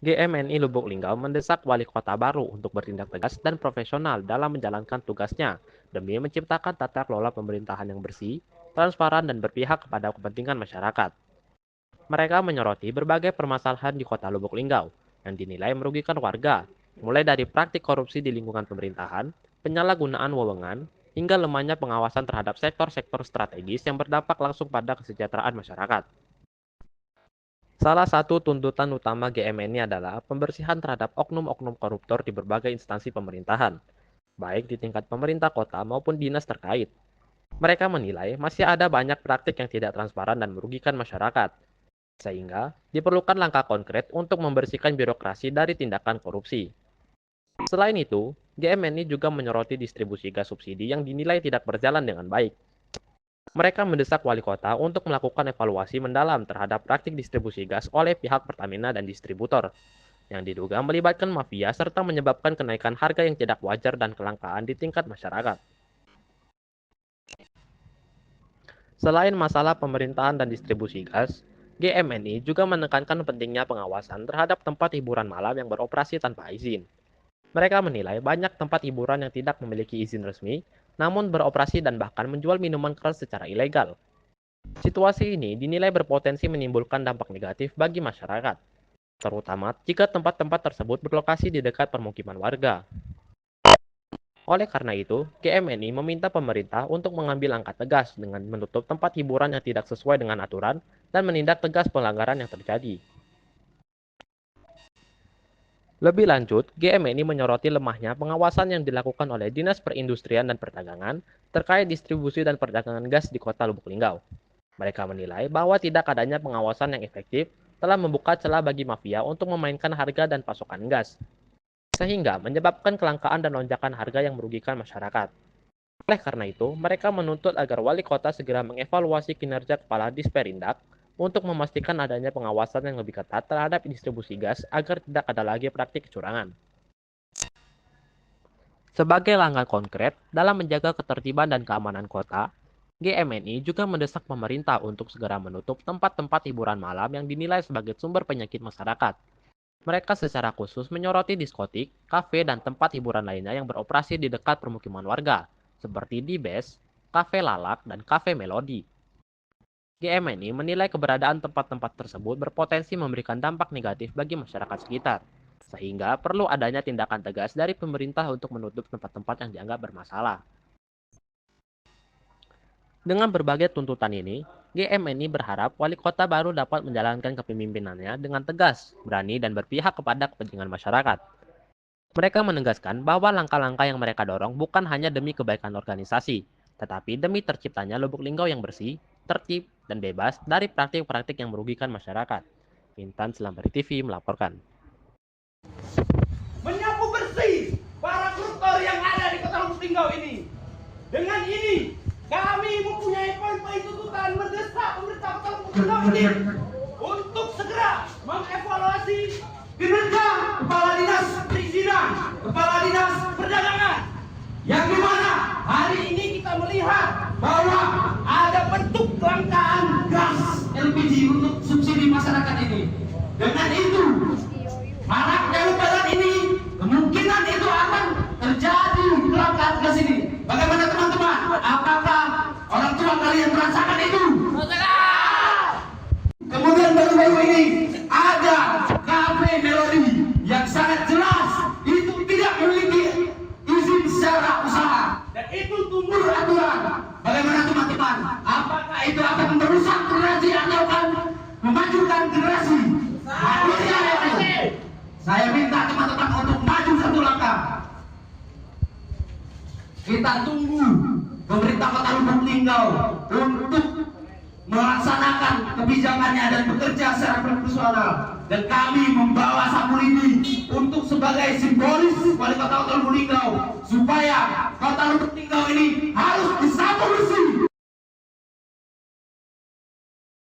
GMNI Lubuk Linggau mendesak wali kota baru untuk bertindak tegas dan profesional dalam menjalankan tugasnya demi menciptakan tata kelola pemerintahan yang bersih, transparan, dan berpihak kepada kepentingan masyarakat. Mereka menyoroti berbagai permasalahan di kota Lubuk Linggau yang dinilai merugikan warga, mulai dari praktik korupsi di lingkungan pemerintahan, penyalahgunaan wewenang, hingga lemahnya pengawasan terhadap sektor-sektor strategis yang berdampak langsung pada kesejahteraan masyarakat. Salah satu tuntutan utama GMNI adalah pembersihan terhadap oknum-oknum koruptor di berbagai instansi pemerintahan, baik di tingkat pemerintah kota maupun dinas terkait. Mereka menilai masih ada banyak praktik yang tidak transparan dan merugikan masyarakat, sehingga diperlukan langkah konkret untuk membersihkan birokrasi dari tindakan korupsi. Selain itu, GMNI juga menyoroti distribusi gas subsidi yang dinilai tidak berjalan dengan baik. Mereka mendesak wali kota untuk melakukan evaluasi mendalam terhadap praktik distribusi gas oleh pihak Pertamina dan distributor, yang diduga melibatkan mafia serta menyebabkan kenaikan harga yang tidak wajar dan kelangkaan di tingkat masyarakat. Selain masalah pemerintahan dan distribusi gas, GMNI juga menekankan pentingnya pengawasan terhadap tempat hiburan malam yang beroperasi tanpa izin. Mereka menilai banyak tempat hiburan yang tidak memiliki izin resmi, namun beroperasi dan bahkan menjual minuman keras secara ilegal. Situasi ini dinilai berpotensi menimbulkan dampak negatif bagi masyarakat, terutama jika tempat-tempat tersebut berlokasi di dekat permukiman warga. Oleh karena itu, GMNI meminta pemerintah untuk mengambil langkah tegas dengan menutup tempat hiburan yang tidak sesuai dengan aturan dan menindak tegas pelanggaran yang terjadi. Lebih lanjut, GMNI menyoroti lemahnya pengawasan yang dilakukan oleh Dinas Perindustrian dan Perdagangan terkait distribusi dan perdagangan gas di kota Lubuk Linggau. Mereka menilai bahwa tidak adanya pengawasan yang efektif telah membuka celah bagi mafia untuk memainkan harga dan pasokan gas, sehingga menyebabkan kelangkaan dan lonjakan harga yang merugikan masyarakat. Oleh karena itu, mereka menuntut agar wali kota segera mengevaluasi kinerja kepala Disperindak untuk memastikan adanya pengawasan yang lebih ketat terhadap distribusi gas agar tidak ada lagi praktik kecurangan. Sebagai langkah konkret dalam menjaga ketertiban dan keamanan kota, GMNI juga mendesak pemerintah untuk segera menutup tempat-tempat hiburan malam yang dinilai sebagai sumber penyakit masyarakat. Mereka secara khusus menyoroti diskotik, kafe, dan tempat hiburan lainnya yang beroperasi di dekat permukiman warga, seperti di Bes, Kafe Lalak, dan Kafe Melodi. GMNI menilai keberadaan tempat-tempat tersebut berpotensi memberikan dampak negatif bagi masyarakat sekitar, sehingga perlu adanya tindakan tegas dari pemerintah untuk menutup tempat-tempat yang dianggap bermasalah. Dengan berbagai tuntutan ini, GMNI berharap wali kota baru dapat menjalankan kepemimpinannya dengan tegas, berani, dan berpihak kepada kepentingan masyarakat. Mereka menegaskan bahwa langkah-langkah yang mereka dorong bukan hanya demi kebaikan organisasi, tetapi demi terciptanya Lubuk Linggau yang bersih, tertib, dan bebas dari praktik-praktik yang merugikan masyarakat. Intan Selambari TV melaporkan. Menyapu bersih para koruptor yang ada di kota Lubuk Linggau ini. Dengan ini, kami mempunyai poin-poin tuntutan mendesak pemerintah kota Lubuk Linggau ini untuk segera mengevaluasi kinerja Kepala Dinas Perizinan, Kepala Dinas Perdagangan, yang dimana hari ini kita melihat bahwa ada bentuk kelangkaan gas LPG untuk subsidi masyarakat ini. Dengan itu, maraknya lebaran ini kemungkinan itu akan terjadi kelangkaan gas ini. Bagaimana teman-teman? Apakah orang tua kalian merasakan itu? Kemudian baru-baru ini ada Cafe Melody yang sangat jelas itu tidak memiliki izin secara usaha dan itu tumbuh aturan. Bagaimana teman-teman? Apakah itu akan merusak generasi atau akan memajukan generasi? Saya minta teman-teman untuk maju satu langkah. Kita tunggu pemerintah kota Lubuk Linggau untuk melaksanakan kebijakannya dan bekerja secara profesional. Dan kami membawa sapu lidi untuk sebagai simbolis wali kota Lubuk Linggau supaya kota Lubuk Linggau ini harus disapu bersih.